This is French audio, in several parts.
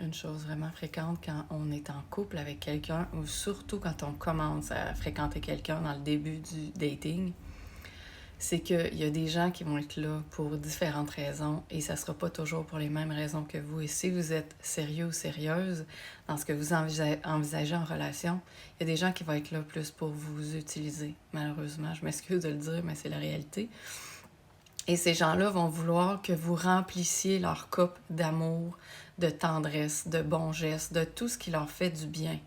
une chose vraiment fréquente quand on est en couple avec quelqu'un ou surtout quand on commence à fréquenter quelqu'un dans le début du dating, c'est qu'il y a des gens qui vont être là pour différentes raisons et ça ne sera pas toujours pour les mêmes raisons que vous. Et si vous êtes sérieux ou sérieuse dans ce que vous envisagez en relation, il y a des gens qui vont être là plus pour vous utiliser, malheureusement. Je m'excuse de le dire, mais c'est la réalité. Et ces gens-là vont vouloir que vous remplissiez leur coupe d'amour, de tendresse, de bons gestes, de tout ce qui leur fait du bien.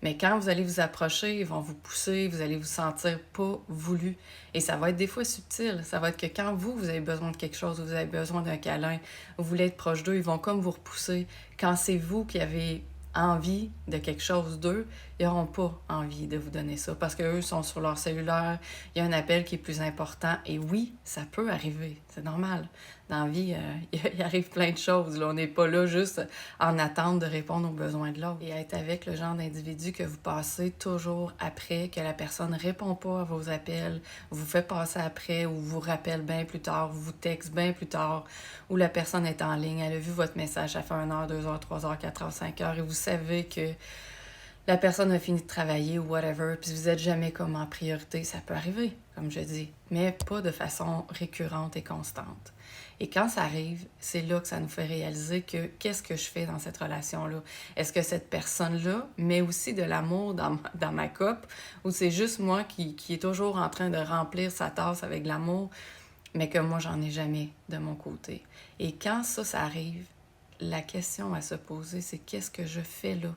Mais quand vous allez vous approcher, ils vont vous pousser, vous allez vous sentir pas voulu. Et ça va être des fois subtil. Ça va être que quand vous avez besoin de quelque chose, vous avez besoin d'un câlin, vous voulez être proche d'eux, ils vont comme vous repousser. Quand c'est vous qui avez envie de quelque chose d'eux, ils n'auront pas envie de vous donner ça parce qu'eux sont sur leur cellulaire, il y a un appel qui est plus important. Et oui, ça peut arriver, c'est normal. Dans la vie, il arrive plein de choses. Là. On n'est pas là juste en attente de répondre aux besoins de l'autre. Et être avec le genre d'individu que vous passez toujours après, que la personne ne répond pas à vos appels, vous fait passer après ou vous rappelle bien plus tard, vous texte bien plus tard, ou la personne est en ligne, elle a vu votre message, ça fait 1 heure, 2 heures, 3 heures, 4 heures, 5 heures, et vous savez que la personne a fini de travailler ou whatever, puis vous n'êtes jamais comme en priorité, ça peut arriver, comme je dis, mais pas de façon récurrente et constante. Et quand ça arrive, c'est là que ça nous fait réaliser que qu'est-ce que je fais dans cette relation-là? Est-ce que cette personne-là met aussi de l'amour dans ma coupe ou c'est juste moi qui est toujours en train de remplir sa tasse avec de l'amour, mais que moi, j'en ai jamais de mon côté? Et quand ça arrive, la question à se poser, c'est qu'est-ce que je fais là?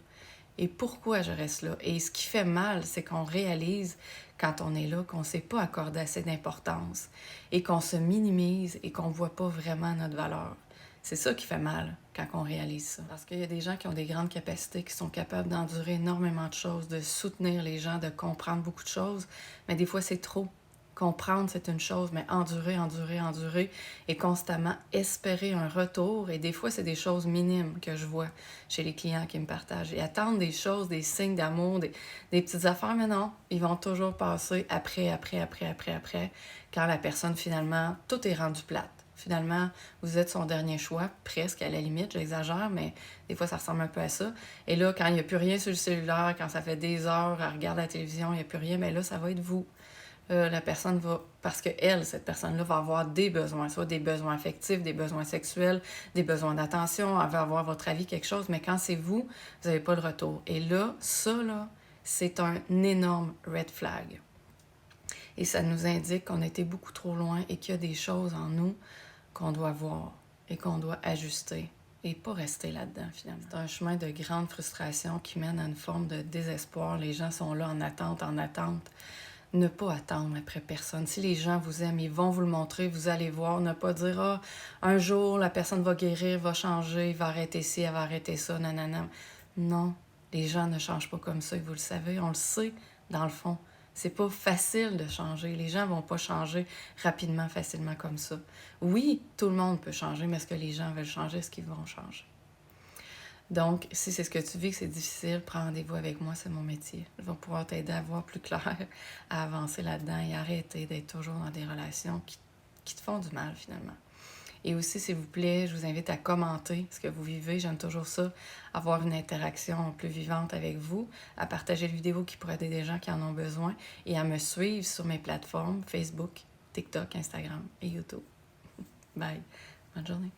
Et pourquoi je reste là? Et ce qui fait mal, c'est qu'on réalise, quand on est là, qu'on ne s'est pas accordé assez d'importance et qu'on se minimise et qu'on ne voit pas vraiment notre valeur. C'est ça qui fait mal quand on réalise ça. Parce qu'il y a des gens qui ont des grandes capacités, qui sont capables d'endurer énormément de choses, de soutenir les gens, de comprendre beaucoup de choses, mais des fois c'est trop. Comprendre, c'est une chose, mais endurer et constamment espérer un retour. Et des fois, c'est des choses minimes que je vois chez les clients qui me partagent. Et attendre des choses, des signes d'amour, des petites affaires, mais non, ils vont toujours passer après, quand la personne, finalement, tout est rendu plate. Finalement, vous êtes son dernier choix, presque à la limite, j'exagère, mais des fois, ça ressemble un peu à ça. Et là, quand il n'y a plus rien sur le cellulaire, quand ça fait des heures, elle regarde la télévision, il n'y a plus rien, mais là, ça va être vous. La personne va, parce que elle, cette personne-là, va avoir des besoins, soit des besoins affectifs, des besoins sexuels, des besoins d'attention, elle va avoir votre avis, quelque chose, mais quand c'est vous, vous n'avez pas le retour. Et là, c'est un énorme red flag. Et ça nous indique qu'on était beaucoup trop loin et qu'il y a des choses en nous qu'on doit voir et qu'on doit ajuster et pas rester là-dedans, finalement. C'est un chemin de grande frustration qui mène à une forme de désespoir. Les gens sont là en attente. Ne pas attendre après personne. Si les gens vous aiment, ils vont vous le montrer, vous allez voir. Ne pas dire, un jour, la personne va guérir, va changer, il va arrêter ci, elle va arrêter ça, nanana. Non, les gens ne changent pas comme ça, et vous le savez, on le sait, dans le fond. C'est pas facile de changer. Les gens vont pas changer rapidement, facilement comme ça. Oui, tout le monde peut changer, mais est-ce que les gens veulent changer? Est-ce qu'ils vont changer? Donc, si c'est ce que tu vis, que c'est difficile, prends rendez-vous avec moi, c'est mon métier. Je vais pouvoir t'aider à voir plus clair, à avancer là-dedans et arrêter d'être toujours dans des relations qui te font du mal, finalement. Et aussi, s'il vous plaît, je vous invite à commenter ce que vous vivez. J'aime toujours ça, avoir une interaction plus vivante avec vous, à partager les vidéos qui pourraient aider des gens qui en ont besoin et à me suivre sur mes plateformes Facebook, TikTok, Instagram et YouTube. Bye. Bonne journée.